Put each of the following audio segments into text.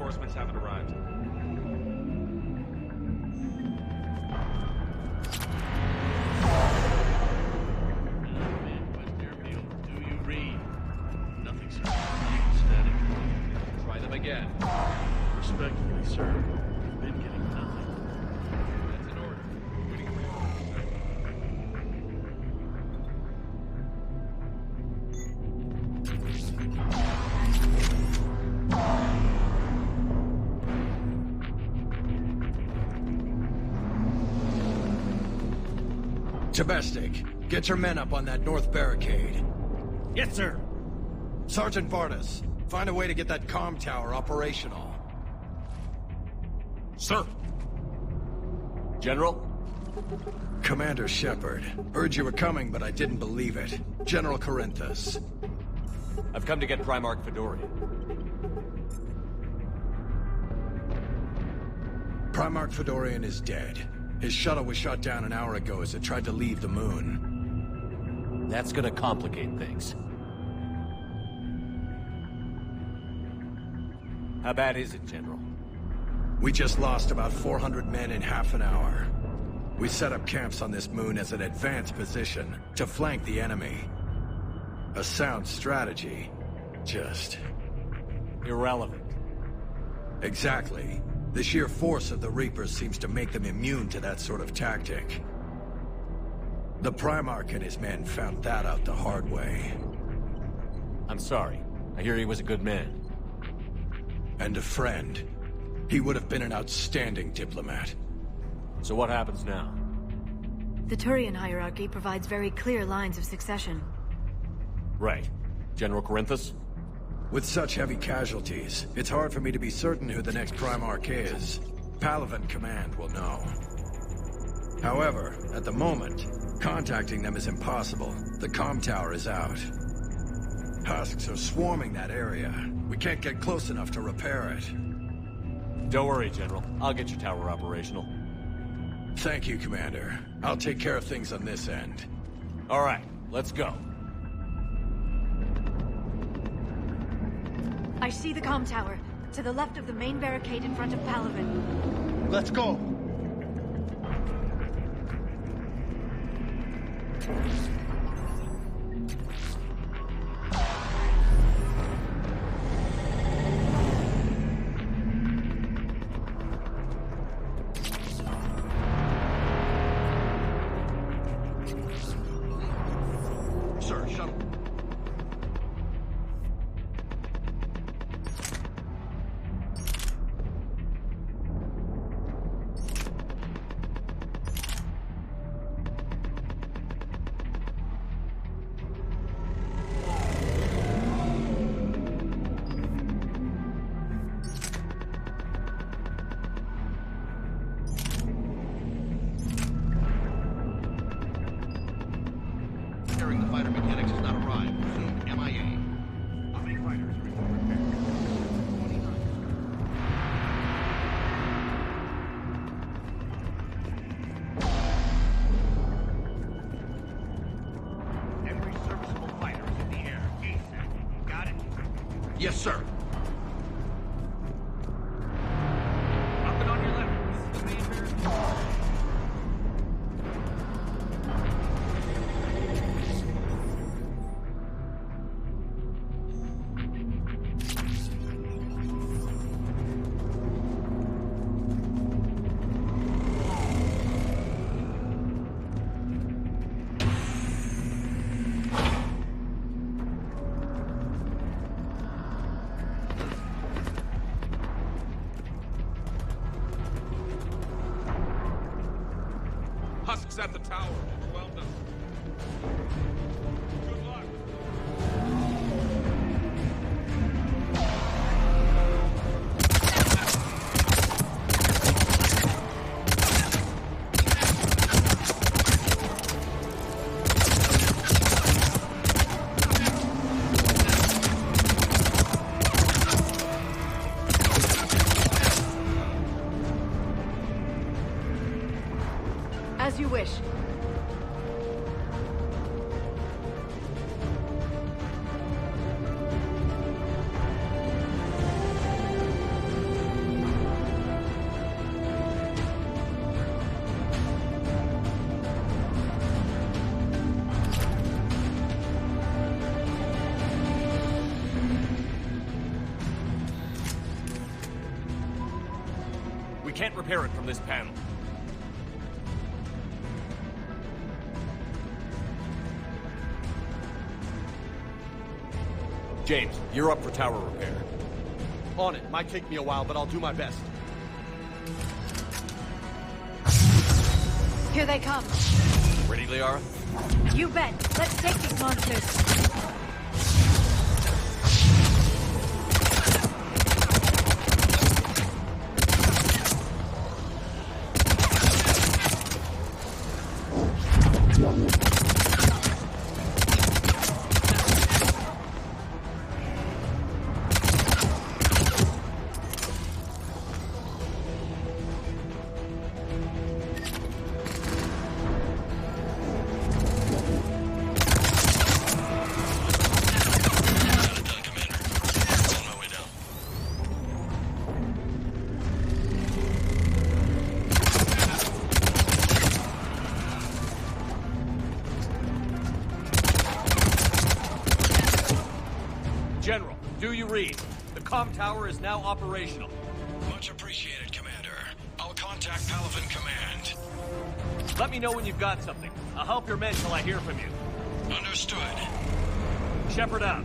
Reinforcements haven't arrived. Do you read? Nothing, sir. Static. Try them again. Respectfully, sir. We've been getting nothing. That's an order. Waiting for your Chebestik, get your men up on that north barricade. Yes, sir. Sergeant Vardas, find a way to get that comm tower operational. Sir. General? Commander Shepard, heard you were coming, but I didn't believe it. General Corinthus. I've come to get Primarch Fedorian. Primarch Fedorian is dead. His shuttle was shot down an hour ago as it tried to leave the moon. That's gonna complicate things. How bad is it, General? We just lost about 400 men in half an hour. We set up camps on this moon as an advanced position to flank the enemy. A sound strategy. Just... irrelevant. Exactly. The sheer force of the Reapers seems to make them immune to that sort of tactic. The Primarch and his men found that out the hard way. I'm sorry. I hear he was a good man. And a friend. He would have been an outstanding diplomat. So what happens now? The Turian hierarchy provides very clear lines of succession. Right. General Corinthus? With such heavy casualties, it's hard for me to be certain who the next Primarch is. Palaven Command will know. However, at the moment, contacting them is impossible. The comm tower is out. Husks are swarming that area. We can't get close enough to repair it. Don't worry, General. I'll get your tower operational. Thank you, Commander. I'll take care of things on this end. All right, let's go. I see the comm tower, to the left of the main barricade in front of Palaven. Let's go. Sir, shuttle. Hearing the fighter mechanics has not arrived. Soon MIA. How many fighters are in the repair? 29. Every serviceable fighter is in the air. ASAP. Got it? Yes, sir. Up and on your left. This is the main barricade. Husks at the tower. Overwhelmed us. Good luck. As you wish. can't repair it from this panel. James, you're up for tower repair. On it. Might take me a while, but I'll do my best. Here they come. Ready, Liara? You bet. Let's take these monsters. General, do you read? The comm tower is now operational. Much appreciated, Commander. I'll contact Palaven Command. Let me know when you've got something. I'll help your men till I hear from you. Understood. Shepard out.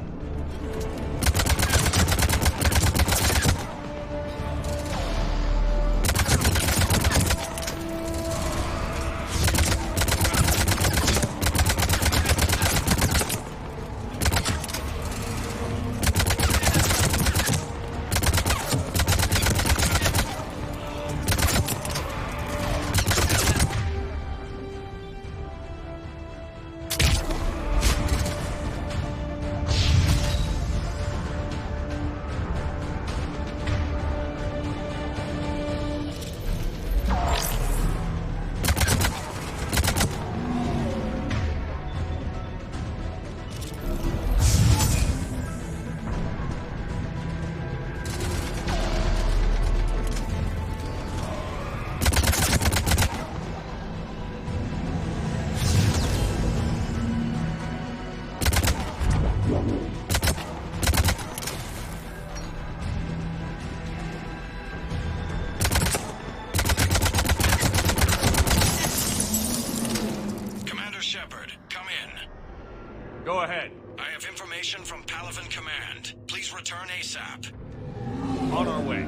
Go ahead. I have information from Palaven Command. Please return ASAP. On our way.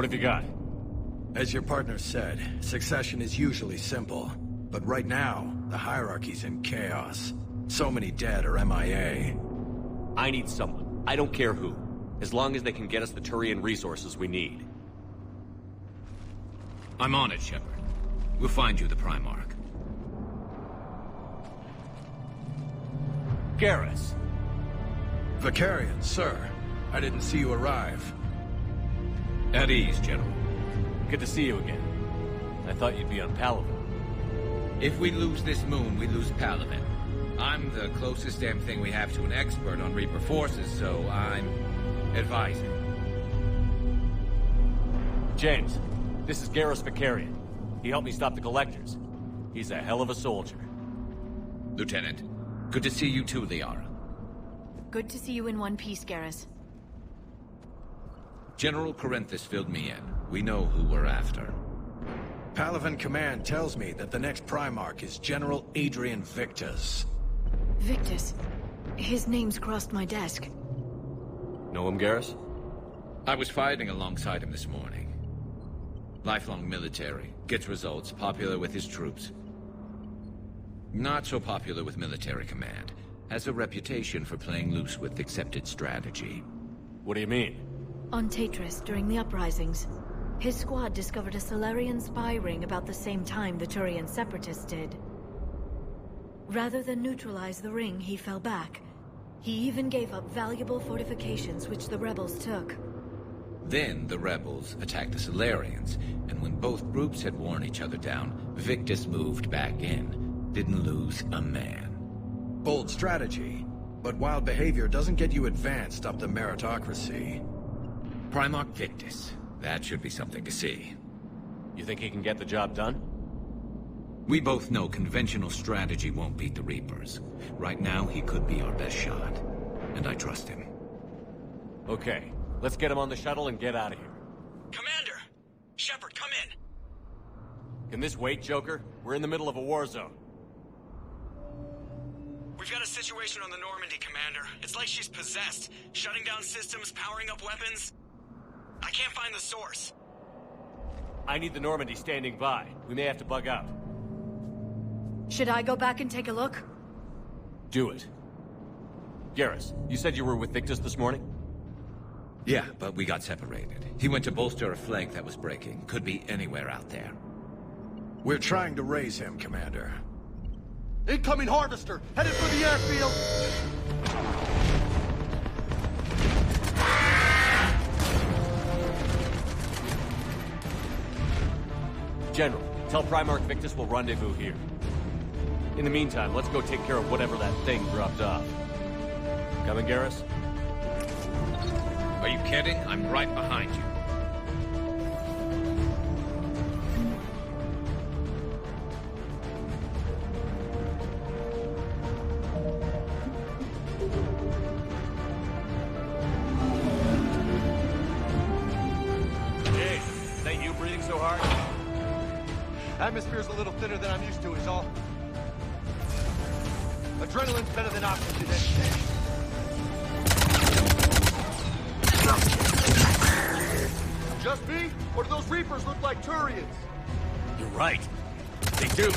What have you got? As your partner said, succession is usually simple. But right now, the hierarchy's in chaos. So many dead or MIA. I need someone. I don't care who. As long as they can get us the Turian resources we need. I'm on it, Shepard. We'll find you the Primarch. Garrus. Vicarian, sir. I didn't see you arrive. At ease, General. Good to see you again. I thought you'd be on Palaven. If we lose this moon, we lose Palaven. I'm the closest damn thing we have to an expert on Reaper forces, so I'm advising. James, this is Garrus Vicarian. He helped me stop the Collectors. He's a hell of a soldier. Lieutenant, good to see you too, Liara. Good to see you in one piece, Garrus. General Corinthus filled me in. We know who we're after. Palaven Command tells me that the next Primarch is General Adrian Victus. Victus. His name's crossed my desk. Know him, Garrus? I was fighting alongside him this morning. Lifelong military, gets results, popular with his troops. Not so popular with military command. Has a reputation for playing loose with accepted strategy. What do you mean? On Tatris, during the uprisings, his squad discovered a Solarian spy ring about the same time the Turian Separatists did. Rather than neutralize the ring, he fell back. He even gave up valuable fortifications which the rebels took. Then the rebels attacked the Solarians, and when both groups had worn each other down, Victus moved back in. Didn't lose a man. Bold strategy, but wild behavior doesn't get you advanced up the meritocracy. Primarch Victus. That should be something to see. You think he can get the job done? We both know conventional strategy won't beat the Reapers. Right now, he could be our best shot. And I trust him. Okay, let's get him on the shuttle and get out of here. Commander! Shepard, come in! Can this wait, Joker? We're in the middle of a war zone. We've got a situation on the Normandy, Commander. It's like she's possessed. Shutting down systems, powering up weapons. I can't find the source. I need the Normandy standing by. We may have to bug out. Should I go back and take a look? Do it. Garrus, you said you were with Victus this morning? Yeah, but we got separated. He went to bolster a flank that was breaking. Could be anywhere out there. We're trying to raise him, Commander. Incoming Harvester! Headed for the airfield! General, tell Primarch Victus we'll rendezvous here. In the meantime, let's go take care of whatever that thing dropped off. Coming, Garrus? Are you kidding? I'm right behind you. Hey, is that you breathing so hard? Atmosphere's a little thinner than I'm used to, is all. Adrenaline's better than oxygen any day. Just me? Or do those Reapers look like Turians? You're right. They do.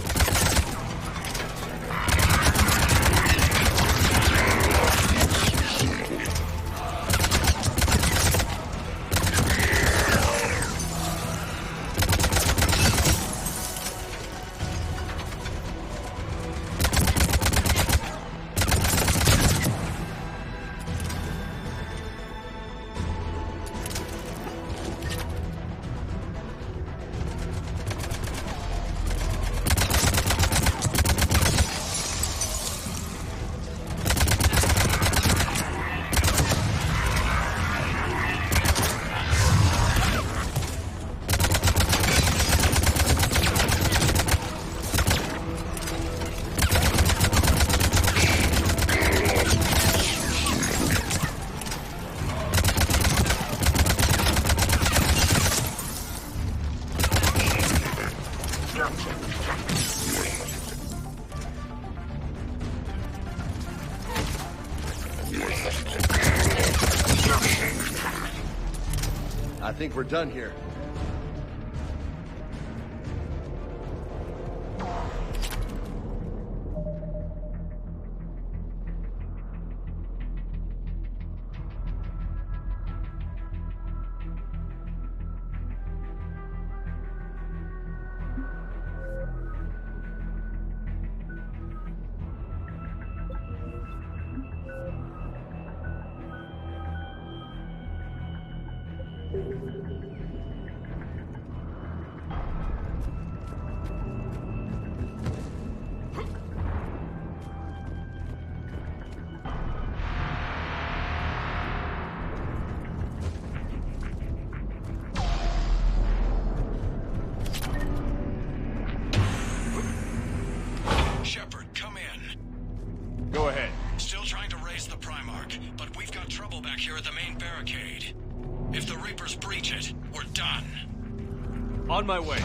I think we're done here. Shepard, come in. Go ahead. Still trying to raise the Primarch, but we've got trouble back here at the main barricade. If the Reapers breach it, we're done. On my way.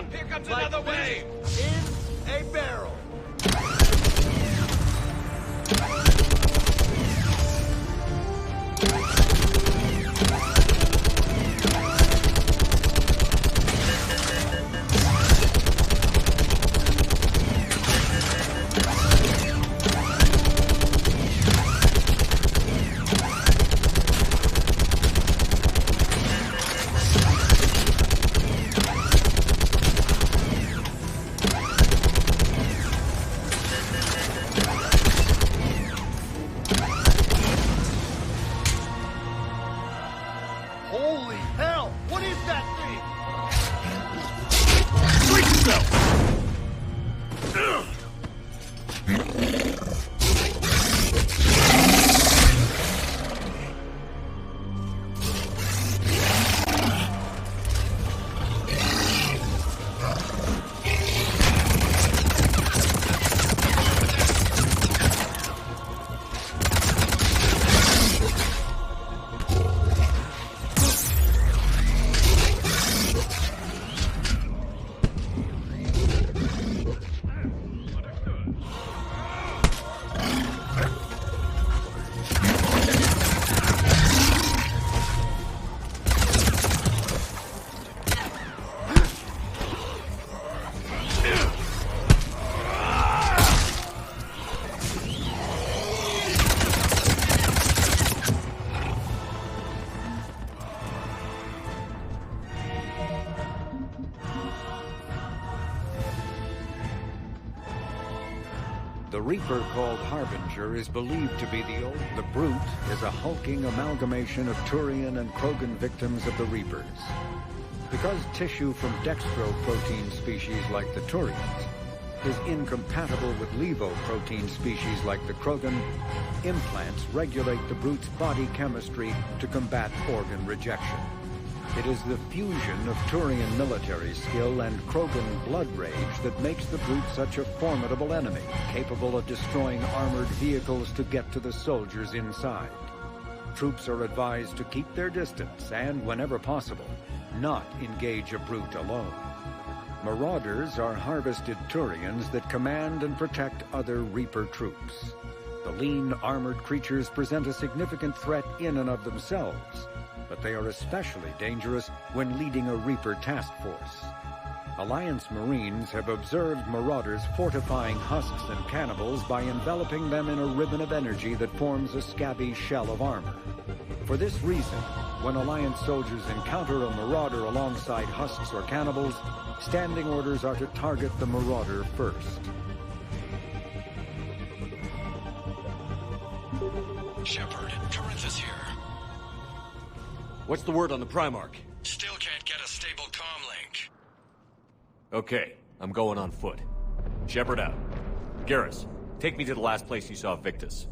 up! Here comes another wave! In a barrel. Holy hell! What is that thing? Brace yourself! The Reaper called Harbinger is believed to be the old... The Brute is a hulking amalgamation of Turian and Krogan victims of the Reapers. Because tissue from dextroprotein species like the Turians is incompatible with levoprotein species like the Krogan, implants regulate the Brute's body chemistry to combat organ rejection. It is the fusion of Turian military skill and Krogan blood rage that makes the Brute such a formidable enemy, capable of destroying armored vehicles to get to the soldiers inside. Troops are advised to keep their distance and, whenever possible, not engage a Brute alone. Marauders are harvested Turians that command and protect other Reaper troops. The lean, armored creatures present a significant threat in and of themselves, but they are especially dangerous when leading a Reaper task force. Alliance Marines have observed Marauders fortifying husks and cannibals by enveloping them in a ribbon of energy that forms a scabby shell of armor. For this reason, when Alliance soldiers encounter a Marauder alongside husks or cannibals, standing orders are to target the Marauder first. Shepard, Corinthus here. What's the word on the Primarch? Still can't get a stable comm link. Okay, I'm going on foot. Shepard out. Garrus, take me to the last place you saw Victus.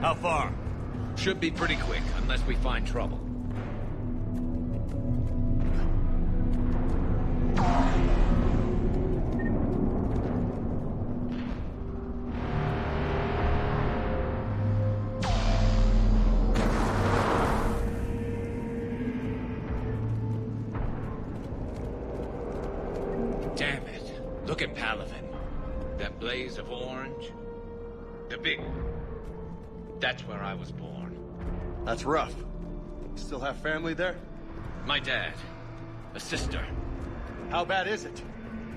How far? Should be pretty quick, unless we find trouble. Damn it. Look at Palaven. That blaze of orange. The big one. That's where I was born. That's rough. Still have family there? My dad. A sister. How bad is it?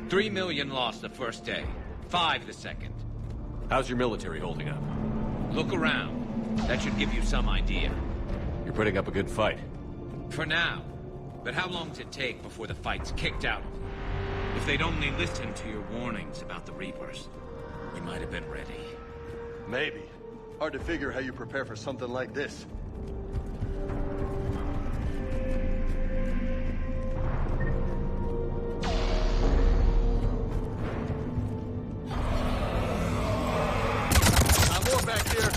3 million lost the first day. 5 the second. How's your military holding up? Look around. That should give you some idea. You're putting up a good fight. For now. But how long does it take before the fight's kicked out? If they'd only listened to your warnings about the Reapers, we might have been ready. Maybe. Hard to figure how you prepare for something like this. More back here.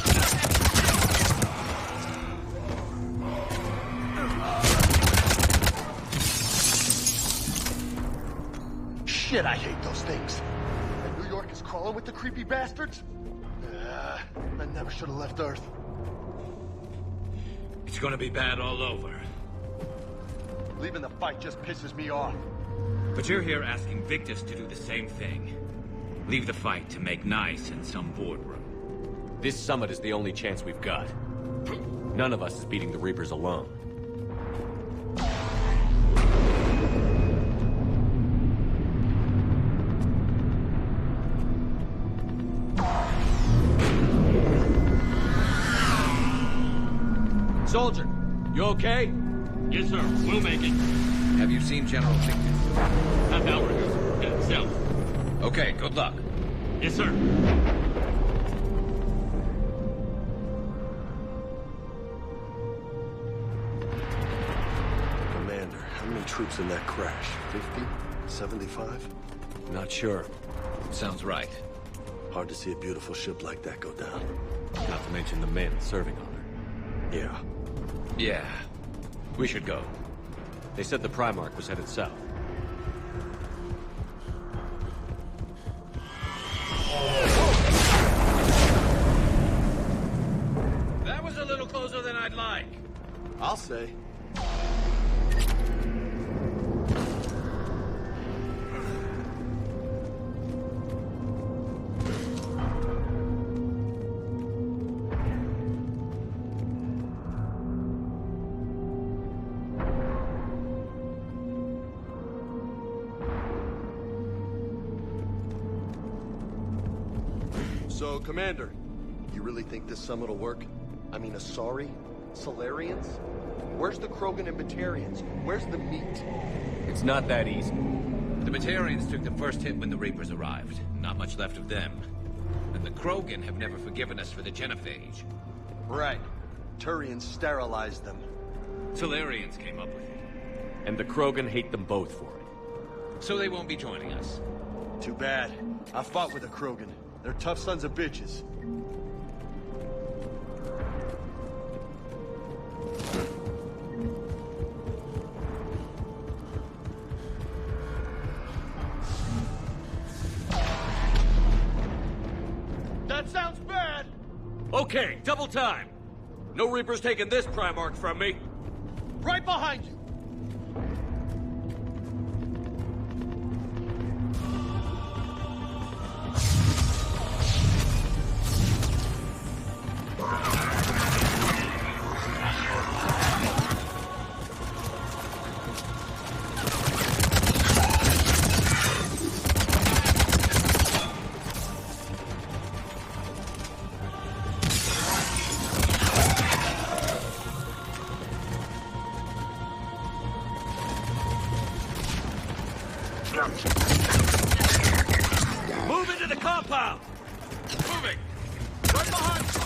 Shit, I hate those things. And New York is crawling with the creepy bastards? I never should have left Earth. gonna be bad all over. Leaving the fight just pisses me off. But you're here asking Victus to do the same thing. Leave the fight to make nice in some boardroom. This summit is the only chance we've got. None of us is beating the Reapers alone. Soldier, you okay? Yes, sir. We'll make it. Have you seen General Victus? Half hour ago, sir. Headed south. Okay, good luck. Yes, sir. Commander, how many troops in that crash? 50? 75? Not sure. Sounds right. Hard to see a beautiful ship like that go down. Not to mention the men serving on her. Yeah. Yeah. We should go. They said the Primarch was headed south. That was a little closer than I'd like. I'll say. So, Commander, you really think this summit will work? I mean, Asari? Solarians? Where's the Krogan and Batarians? Where's the meat? It's not that easy. The Batarians took the first hit when the Reapers arrived. Not much left of them. And the Krogan have never forgiven us for the Genophage. Right. Turians sterilized them. Solarians came up with it. And the Krogan hate them both for it. So they won't be joining us. Too bad. I fought with the Krogan. They're tough sons of bitches. That sounds bad! Okay, double time! No Reapers taking this Primarch from me! Right behind you! Move into the compound! Moving! Right behind you!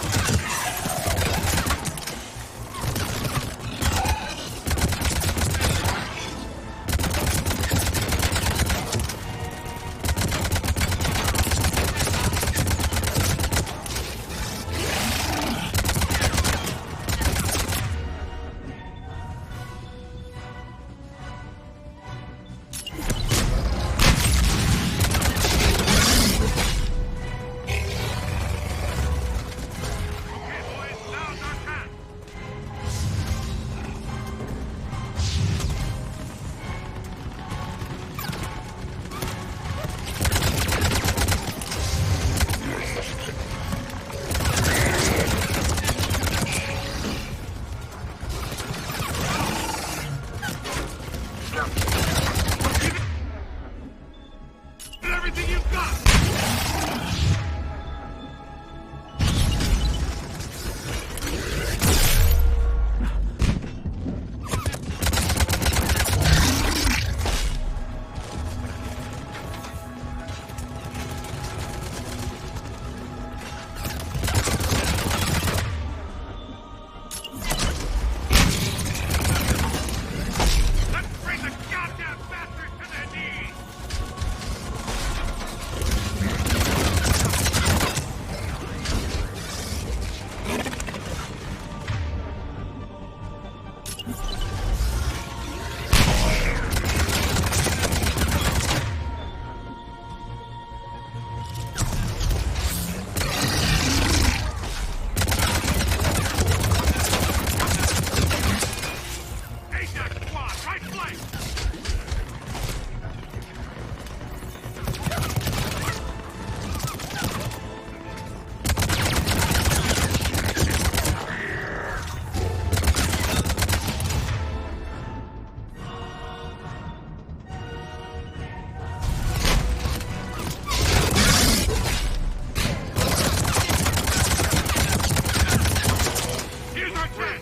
Doing my can!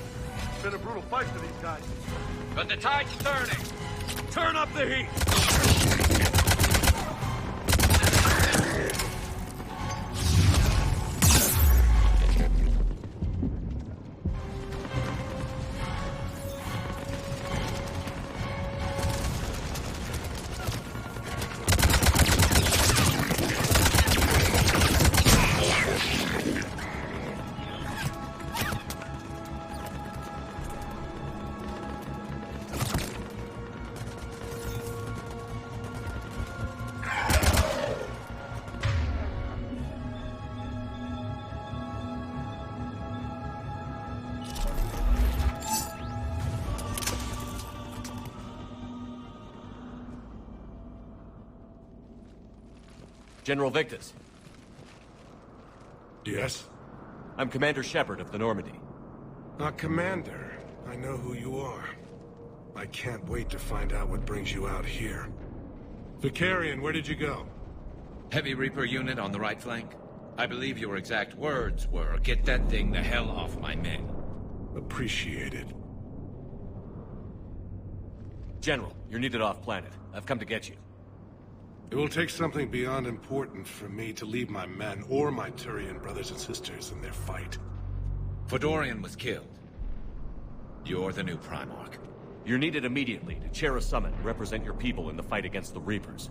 It's been a brutal fight for these guys. But the tide's turning. Turn up the heat! General Victus. Yes? I'm Commander Shepard of the Normandy. Commander. I know who you are. I can't wait to find out what brings you out here. Vicarian, where did you go? Heavy Reaper unit on the right flank. I believe your exact words were, "Get that thing the hell off my men." Appreciated. General, you're needed off-planet. I've come to get you. It will take something beyond important for me to leave my men or my Turian brothers and sisters in their fight. Fedorian was killed. You're the new Primarch. You're needed immediately to chair a summit and represent your people in the fight against the Reapers.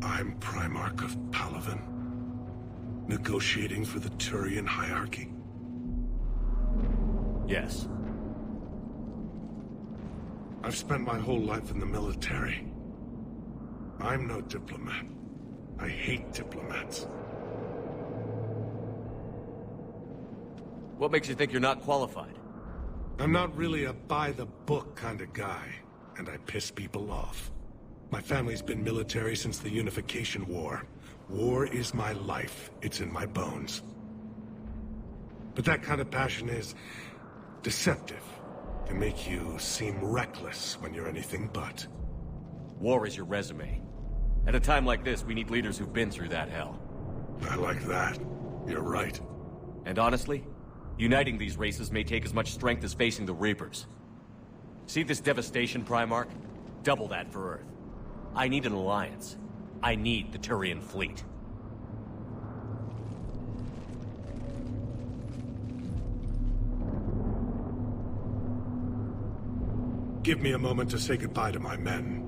I'm Primarch of Palaven. Negotiating for the Turian hierarchy? Yes. I've spent my whole life in the military. I'm no diplomat. I hate diplomats. What makes you think you're not qualified? I'm not really a by-the-book kind of guy, and I piss people off. My family's been military since the Unification War. War is my life. It's in my bones. But that kind of passion is deceptive. Can make you seem reckless when you're anything but. War is your resume. At a time like this, we need leaders who've been through that hell. I like that. You're right. And honestly, uniting these races may take as much strength as facing the Reapers. See this devastation, Primarch? Double that for Earth. I need an alliance. I need the Turian fleet. Give me a moment to say goodbye to my men.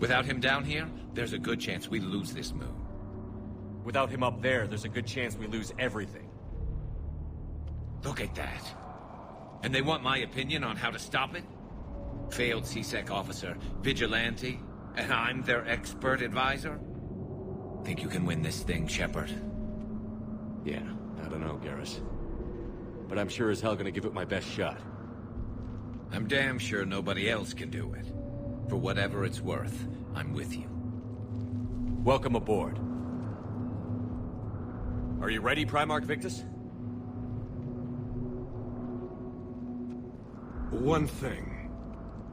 Without him down here, there's a good chance we lose this moon. Without him up there's a good chance we lose everything. Look at that. And they want my opinion on how to stop it? Failed C-Sec officer, vigilante, and I'm their expert advisor? Think you can win this thing, Shepard? Yeah, I don't know, Garrus. But I'm sure as hell gonna give it my best shot. I'm damn sure nobody else can do it. For whatever it's worth, I'm with you. Welcome aboard. Are you ready, Primarch Victus? One thing.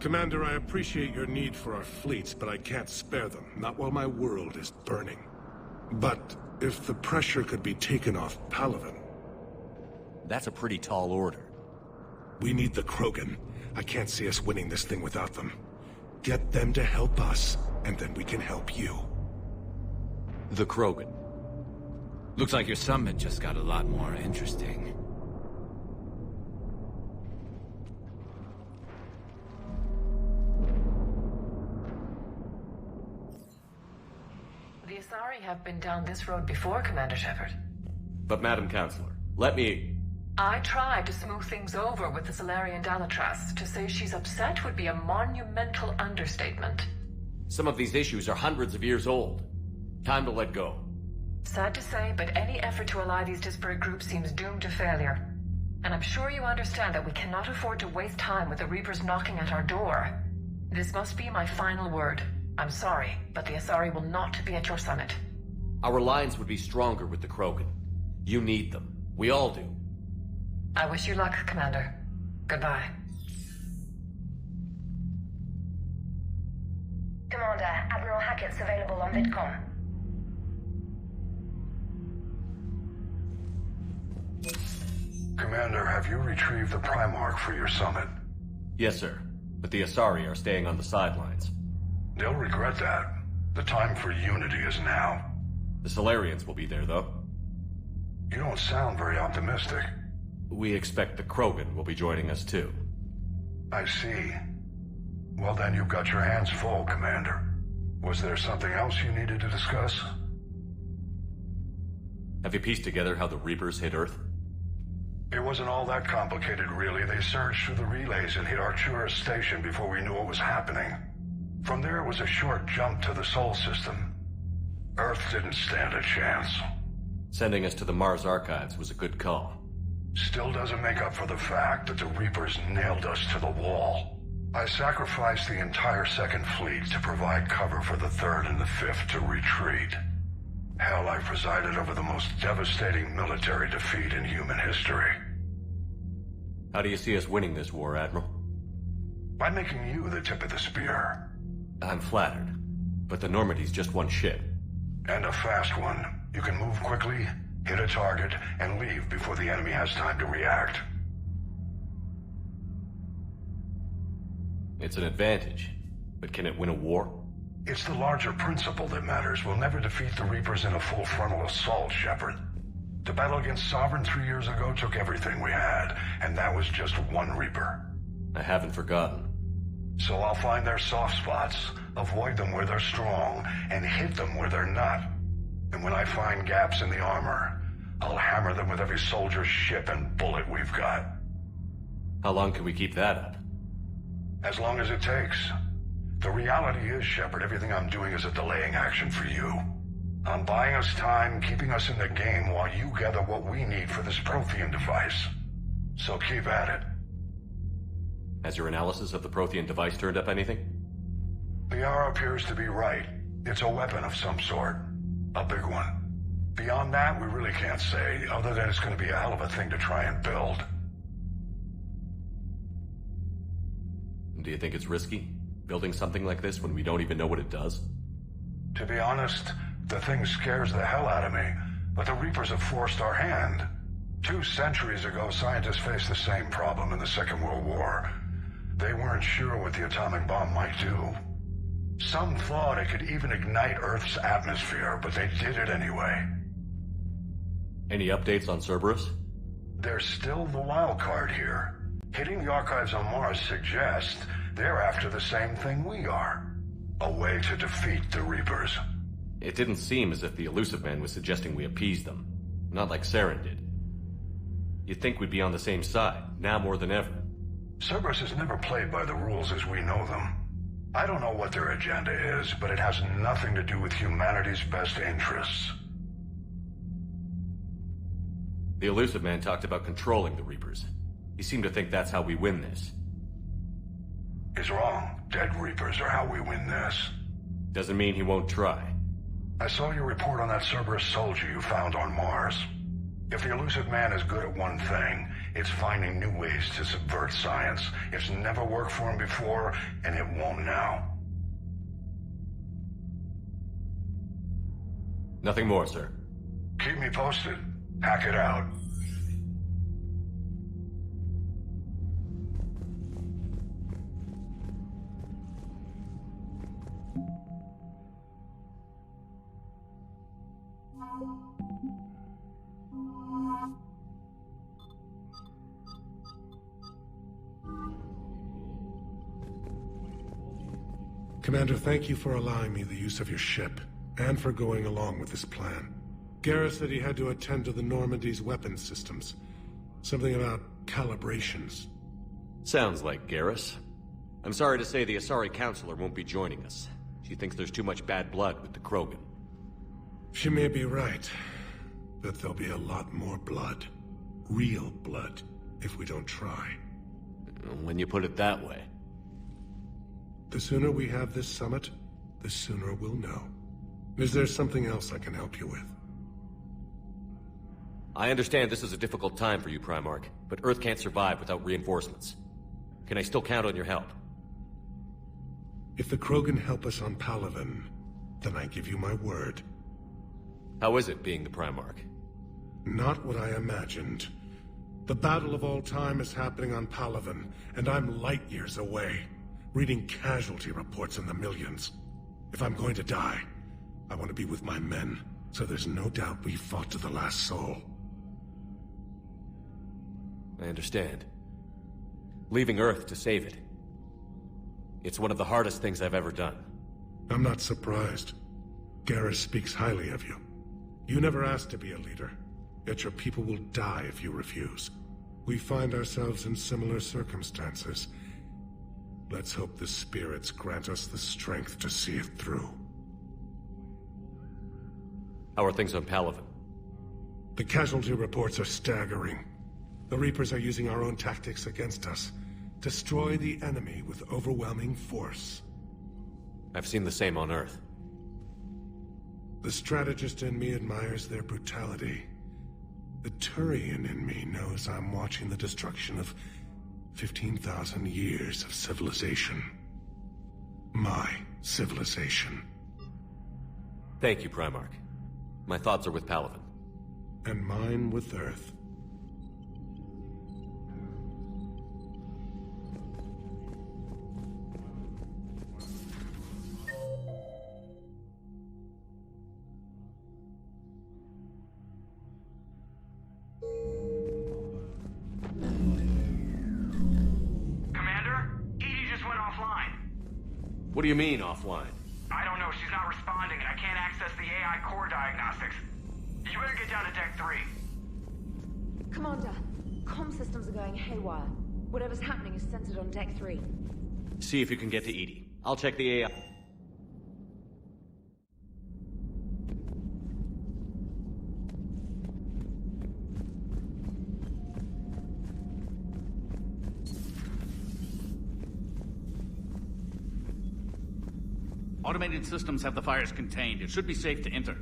Commander, I appreciate your need for our fleets, but I can't spare them. Not while my world is burning. But if the pressure could be taken off Palaven... That's a pretty tall order. We need the Krogan. I can't see us winning this thing without them. Get them to help us, and then we can help you. The Krogan. Looks like your summit just got a lot more interesting. The Asari have been down this road before, Commander Shepard. But Madam Counselor, let me... I tried to smooth things over with the Salarian Dalatras. To say she's upset would be a monumental understatement. Some of these issues are hundreds of years old. Time to let go. Sad to say, but any effort to ally these disparate groups seems doomed to failure. And I'm sure you understand that we cannot afford to waste time with the Reapers knocking at our door. This must be my final word. I'm sorry, but the Asari will not be at your summit. Our alliance would be stronger with the Krogan. You need them. We all do. I wish you luck, Commander. Goodbye. Commander, Admiral Hackett's available on VidCom. Commander, have you retrieved the Primarch for your summit? Yes, sir. But the Asari are staying on the sidelines. They'll regret that. The time for unity is now. The Solarians will be there, though. You don't sound very optimistic. We expect the Krogan will be joining us, too. I see. Well, then you've got your hands full, Commander. Was there something else you needed to discuss? Have you pieced together how the Reapers hit Earth? It wasn't all that complicated, really. They surged through the relays and hit Arcturus Station before we knew what was happening. From there, it was a short jump to the Sol system. Earth didn't stand a chance. Sending us to the Mars Archives was a good call. Still doesn't make up for the fact that the Reapers nailed us to the wall. I sacrificed the entire Second Fleet to provide cover for the Third and the Fifth to retreat. Hell, I presided over the most devastating military defeat in human history. How do you see us winning this war, Admiral? By making you the tip of the spear. I'm flattered, but the Normandy's just one ship. And a fast one. You can move quickly, hit a target, and leave before the enemy has time to react. It's an advantage, but can it win a war? It's the larger principle that matters. We'll never defeat the Reapers in a full frontal assault, Shepard. The battle against Sovereign 3 years ago took everything we had, and that was just one Reaper. I haven't forgotten. So I'll find their soft spots, avoid them where they're strong, and hit them where they're not. And when I find gaps in the armor, I'll hammer them with every soldier, ship, and bullet we've got. How long can we keep that up? As long as it takes. The reality is, Shepard, everything I'm doing is a delaying action for you. I'm buying us time, keeping us in the game while you gather what we need for this Prothean device. So keep at it. Has your analysis of the Prothean device turned up anything? The R appears to be right. It's a weapon of some sort. A big one. Beyond that, we really can't say, other than it's going to be a hell of a thing to try and build. Do you think it's risky? Building something like this when we don't even know what it does? To be honest, the thing scares the hell out of me, but the Reapers have forced our hand. 2 centuries ago, scientists faced the same problem in the Second World War. They weren't sure what the atomic bomb might do. Some thought it could even ignite Earth's atmosphere, but they did it anyway. Any updates on Cerberus? They're still the wild card here. Hitting the archives on Mars suggests they're after the same thing we are. A way to defeat the Reapers. It didn't seem as if the Illusive Man was suggesting we appease them. Not like Saren did. You'd think we'd be on the same side, now more than ever. Cerberus has never played by the rules as we know them. I don't know what their agenda is, but it has nothing to do with humanity's best interests. The Illusive Man talked about controlling the Reapers. He seemed to think that's how we win this. He's wrong. Dead Reapers are how we win this. Doesn't mean he won't try. I saw your report on that Cerberus soldier you found on Mars. If the Illusive Man is good at one thing, it's finding new ways to subvert science. It's never worked for him before, and it won't now. Nothing more, sir. Keep me posted. Hack it out. Commander, thank you for allowing me the use of your ship, and for going along with this plan. Garrus said he had to attend to the Normandy's weapons systems. Something about calibrations. Sounds like Garrus. I'm sorry to say the Asari Counselor won't be joining us. She thinks there's too much bad blood with the Krogan. She may be right, but there'll be a lot more blood. Real blood, if we don't try. When you put it that way. The sooner we have this summit, the sooner we'll know. Is there something else I can help you with? I understand this is a difficult time for you, Primarch, but Earth can't survive without reinforcements. Can I still count on your help? If the Krogan help us on Palaven, then I give you my word. How is it being the Primarch? Not what I imagined. The battle of all time is happening on Palaven, and I'm light years away, reading casualty reports in the millions. If I'm going to die, I want to be with my men, so there's no doubt we fought to the last soul. I understand. Leaving Earth to save it. It's one of the hardest things I've ever done. I'm not surprised. Garrus speaks highly of you. You never asked to be a leader, yet your people will die if you refuse. We find ourselves in similar circumstances. Let's hope the spirits grant us the strength to see it through. How are things on Palaven? The casualty reports are staggering. The Reapers are using our own tactics against us. Destroy the enemy with overwhelming force. I've seen the same on Earth. The strategist in me admires their brutality. The Turian in me knows I'm watching the destruction of 15,000 years of civilization. My civilization. Thank you, Primarch. My thoughts are with Palaven. And mine with Earth. What do you mean, offline? I don't know. She's not responding, and I can't access the AI core diagnostics. You better get down to Deck 3. Commander, comm systems are going haywire. Whatever's happening is centered on Deck 3. See if you can get to EDI. I'll check the AI. Automated systems have the fires contained. It should be safe to enter.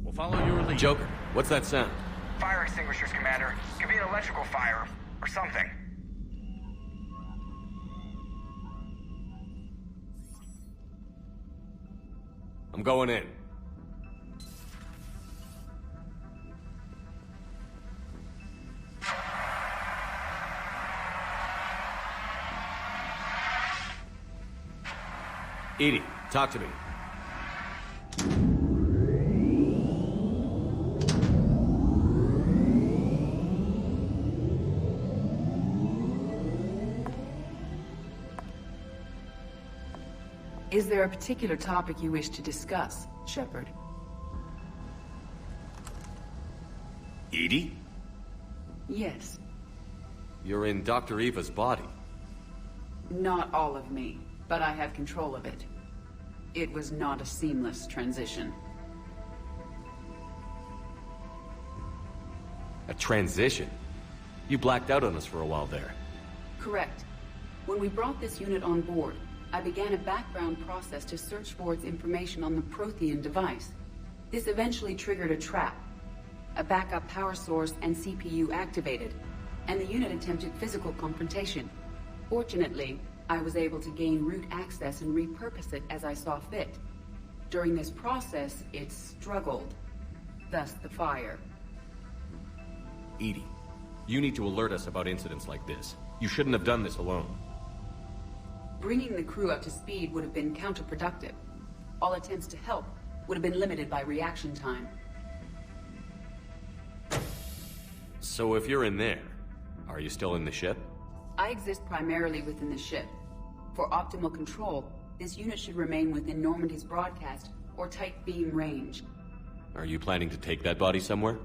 We'll follow your lead. Joker, what's that sound? Fire extinguishers, Commander. Could be an electrical fire, or something. I'm going in. EDI, talk to me. Is there a particular topic you wish to discuss, Shepard? EDI? Yes. You're in Dr. Eva's body. Not all of me, but I have control of it. It was not a seamless transition. A transition? You blacked out on us for a while there. Correct. When we brought this unit on board, I began a background process to search for its information on the Prothean device. This eventually triggered a trap. A backup power source and CPU activated, and the unit attempted physical confrontation. Fortunately, I was able to gain root access and repurpose it as I saw fit. During this process, it struggled. Thus the fire. EDI, you need to alert us about incidents like this. You shouldn't have done this alone. Bringing the crew up to speed would have been counterproductive. All attempts to help would have been limited by reaction time. So if you're in there, are you still in the ship? I exist primarily within the ship. For optimal control, this unit should remain within Normandy's broadcast or tight beam range. Are you planning to take that body somewhere?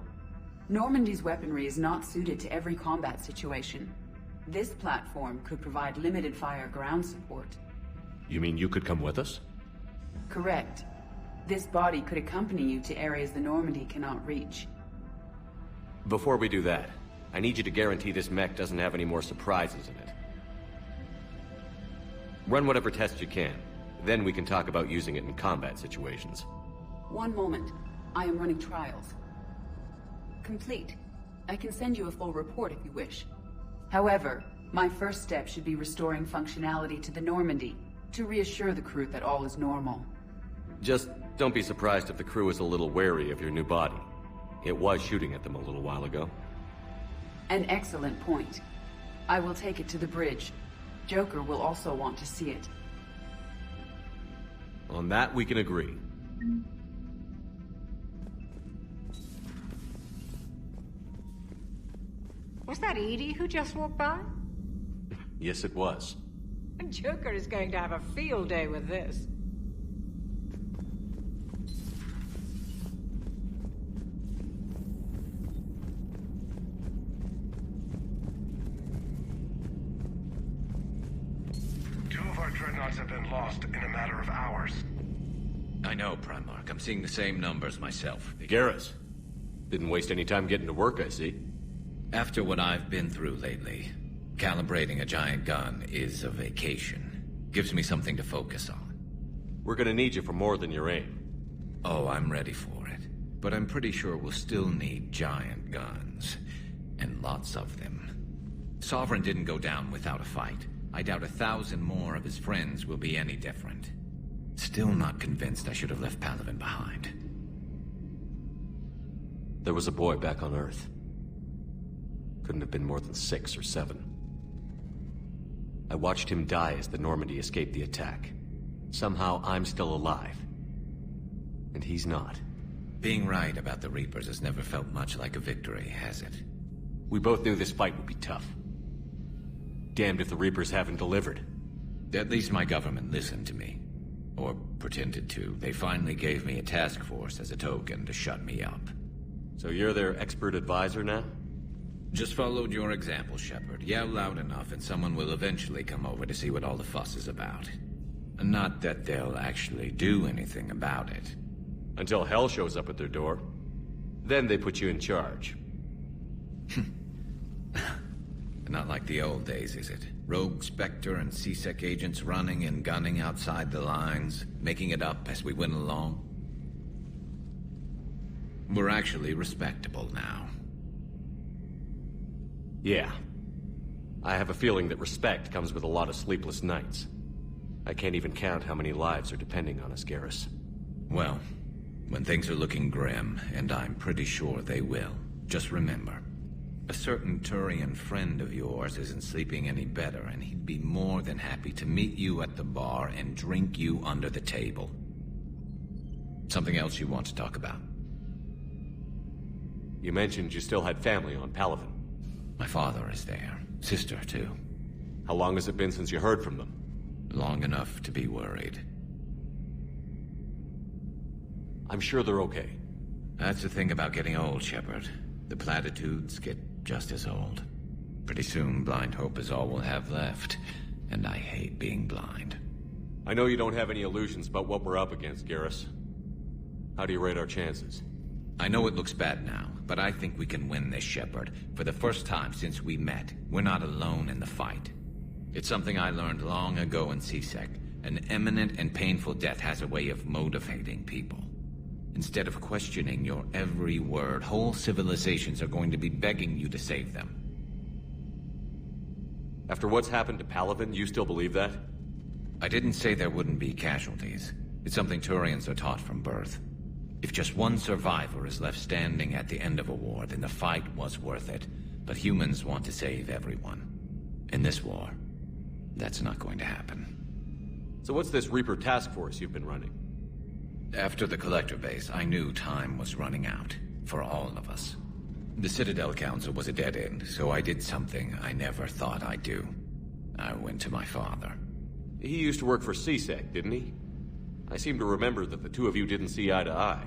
Normandy's weaponry is not suited to every combat situation. This platform could provide limited fire ground support. You mean you could come with us? Correct. This body could accompany you to areas the Normandy cannot reach. Before we do that, I need you to guarantee this mech doesn't have any more surprises in it. Run whatever tests you can. Then we can talk about using it in combat situations. One moment. I am running trials. Complete. I can send you a full report if you wish. However, my first step should be restoring functionality to the Normandy. to reassure the crew that all is normal. Just don't be surprised if the crew is a little wary of your new body. It was shooting at them a little while ago. An excellent point. I will take it to the bridge. Joker will also want to see it. On that, we can agree. Was that Edie who just walked by? Yes, it was. Joker is going to have a field day with this. Two of our dreadnoughts have been lost in a matter of hours. I know, Primarch. I'm seeing the same numbers myself. Garrus, didn't waste any time getting to work, I see. After what I've been through lately, calibrating a giant gun is a vacation. Gives me something to focus on. We're gonna need you for more than your aim. Oh, I'm ready for it. But I'm pretty sure we'll still need giant guns. And lots of them. Sovereign didn't go down without a fight. I doubt 1,000 more of his friends will be any different. Still not convinced I should have left Palaven behind. There was a boy back on Earth. Couldn't have been more than 6 or 7. I watched him die as the Normandy escaped the attack. Somehow I'm still alive. And he's not. Being right about the Reapers has never felt much like a victory, has it? We both knew this fight would be tough. Damned if the Reapers haven't delivered. At least my government listened to me. Or pretended to. They finally gave me a task force as a token to shut me up. So you're their expert advisor now? Just followed your example, Shepard. Yell loud enough and someone will eventually come over to see what all the fuss is about. Not that they'll actually do anything about it. Until hell shows up at their door. Then they put you in charge. Not like the old days, is it? Rogue Spectre and C-Sec agents running and gunning outside the lines, making it up as we went along. We're actually respectable now. Yeah. I have a feeling that respect comes with a lot of sleepless nights. I can't even count how many lives are depending on us, Garrus. Well, when things are looking grim, and I'm pretty sure they will, just remember, a certain Turian friend of yours isn't sleeping any better, and he'd be more than happy to meet you at the bar and drink you under the table. Something else you want to talk about? You mentioned you still had family on Palaven. My father is there. Sister, too. How long has it been since you heard from them? Long enough to be worried. I'm sure they're okay. That's the thing about getting old, Shepard. The platitudes get just as old. Pretty soon, blind hope is all we'll have left. And I hate being blind. I know you don't have any illusions about what we're up against, Garrus. How do you rate our chances? I know it looks bad now, but I think we can win this, Shepard. For the first time since we met, we're not alone in the fight. It's something I learned long ago in C-Sec. An imminent and painful death has a way of motivating people. Instead of questioning your every word, whole civilizations are going to be begging you to save them. After what's happened to Palaven, you still believe that? I didn't say there wouldn't be casualties. It's something Turians are taught from birth. If just one survivor is left standing at the end of a war, then the fight was worth it. But humans want to save everyone. In this war, that's not going to happen. So what's this Reaper task force you've been running? After the Collector base, I knew time was running out. For all of us. The Citadel Council was a dead end, so I did something I never thought I'd do. I went to my father. He used to work for C-Sec, didn't he? I seem to remember that the two of you didn't see eye to eye.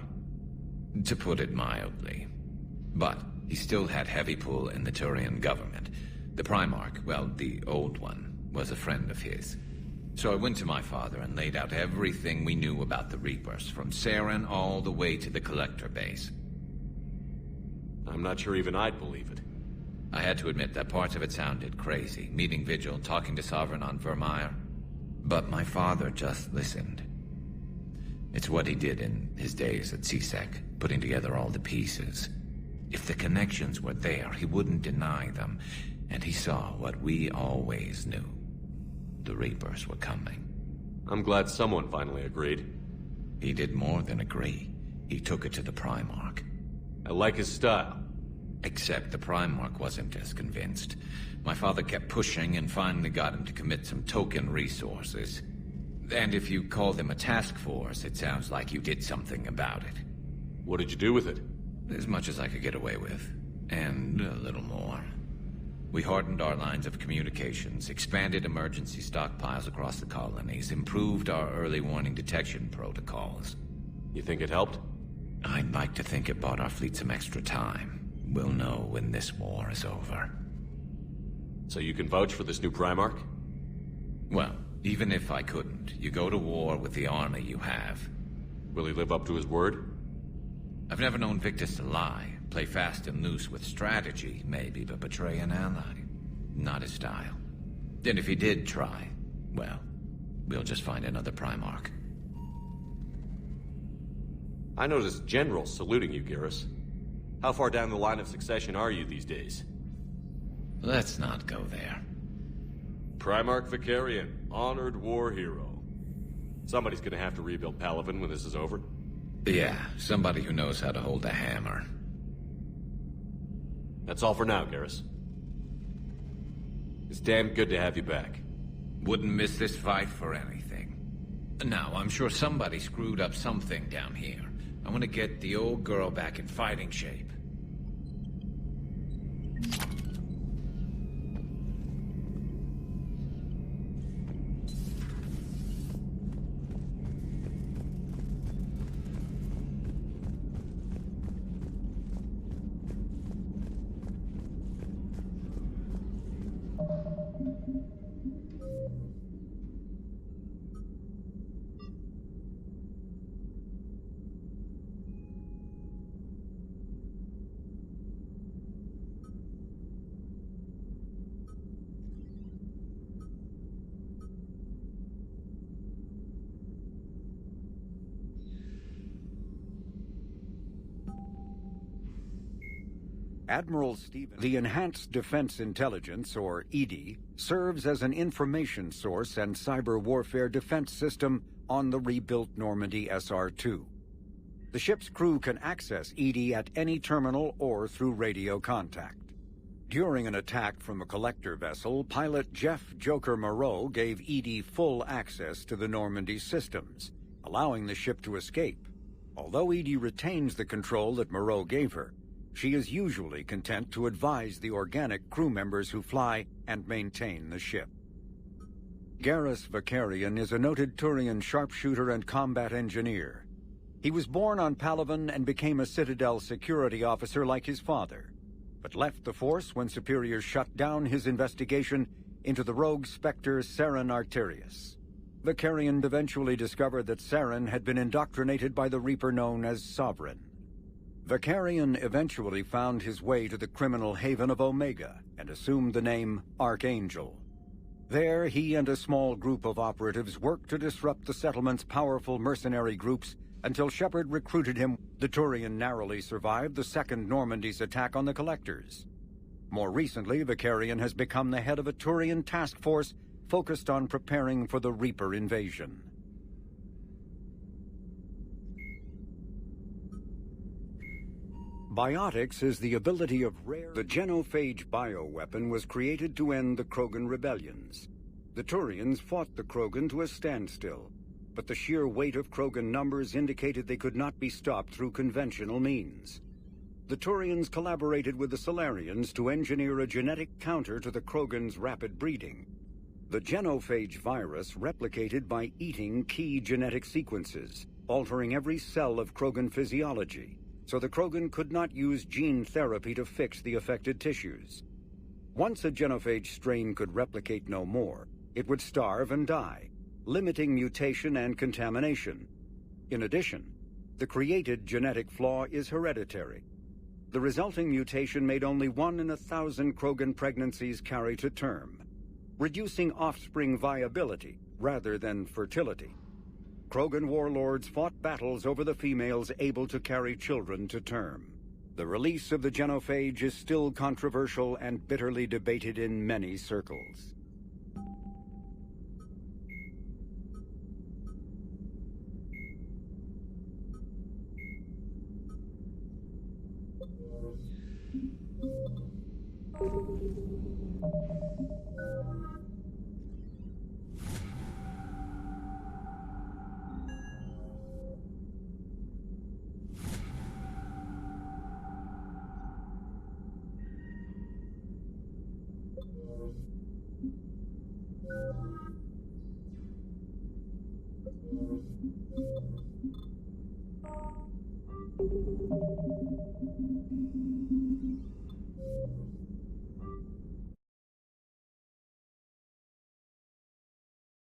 To put it mildly. But he still had heavy pull in the Turian government. The Primarch, well, the old one, was a friend of his. So I went to my father and laid out everything we knew about the Reapers, from Saren all the way to the Collector base. I'm not sure even I'd believe it. I had to admit that parts of it sounded crazy, meeting Vigil, talking to Sovereign on Virmire. But my father just listened. It's what he did in his days at C-Sec, putting together all the pieces. If the connections were there, he wouldn't deny them, and he saw what we always knew. The Reapers were coming. I'm glad someone finally agreed. He did more than agree. He took it to the Primarch. I like his style. Except the Primarch wasn't as convinced. My father kept pushing and finally got him to commit some token resources. And if you call them a task force, it sounds like you did something about it. What did you do with it? As much as I could get away with. And a little more. We hardened our lines of communications, expanded emergency stockpiles across the colonies, improved our early warning detection protocols. You think it helped? I'd like to think it bought our fleet some extra time. We'll know when this war is over. So you can vouch for this new Primarch? Well, even if I couldn't, you go to war with the army you have. Will he live up to his word? I've never known Victus to lie. Play fast and loose with strategy, maybe, but betray an ally. Not his style. And if he did try, well, we'll just find another Primarch. I noticed generals saluting you, Garrus. How far down the line of succession are you these days? Let's not go there. Primarch Vakarian, honored war hero. Somebody's gonna have to rebuild Palaven when this is over. Yeah, somebody who knows how to hold a hammer. That's all for now, Garrus. It's damn good to have you back. Wouldn't miss this fight for anything. Now, I'm sure somebody screwed up something down here. I want to get the old girl back in fighting shape. Admiral Stevens. The Enhanced Defense Intelligence, or EDI, serves as an information source and cyber warfare defense system on the rebuilt Normandy SR-2. The ship's crew can access EDI at any terminal or through radio contact. During an attack from a collector vessel, pilot Jeff Joker Moreau gave EDI full access to the Normandy systems, allowing the ship to escape. Although EDI retains the control that Moreau gave her, she is usually content to advise the organic crew members who fly and maintain the ship. Garrus Vakarian is a noted Turian sharpshooter and combat engineer. He was born on Palaven and became a Citadel security officer like his father, but left the Force when superiors shut down his investigation into the rogue Spectre Saren Arterius. Vakarian eventually discovered that Saren had been indoctrinated by the Reaper known as Sovereign. Vakarian eventually found his way to the criminal haven of Omega and assumed the name Archangel. There, he and a small group of operatives worked to disrupt the settlement's powerful mercenary groups until Shepard recruited him. The Turian narrowly survived the Second Normandy's attack on the Collectors. More recently, Vakarian has become the head of a Turian task force focused on preparing for the Reaper invasion. Biotics is the ability of rare... The genophage bioweapon was created to end the Krogan rebellions. The Turians fought the Krogan to a standstill, but the sheer weight of Krogan numbers indicated they could not be stopped through conventional means. The Turians collaborated with the Salarians to engineer a genetic counter to the Krogan's rapid breeding. The genophage virus replicated by eating key genetic sequences, altering every cell of Krogan physiology, so the Krogan could not use gene therapy to fix the affected tissues. Once a genophage strain could replicate no more, it would starve and die, limiting mutation and contamination. In addition, the created genetic flaw is hereditary. The resulting mutation made only 1 in 1,000 Krogan pregnancies carry to term, reducing offspring viability rather than fertility. Krogan warlords fought battles over the females able to carry children to term. The release of the genophage is still controversial and bitterly debated in many circles.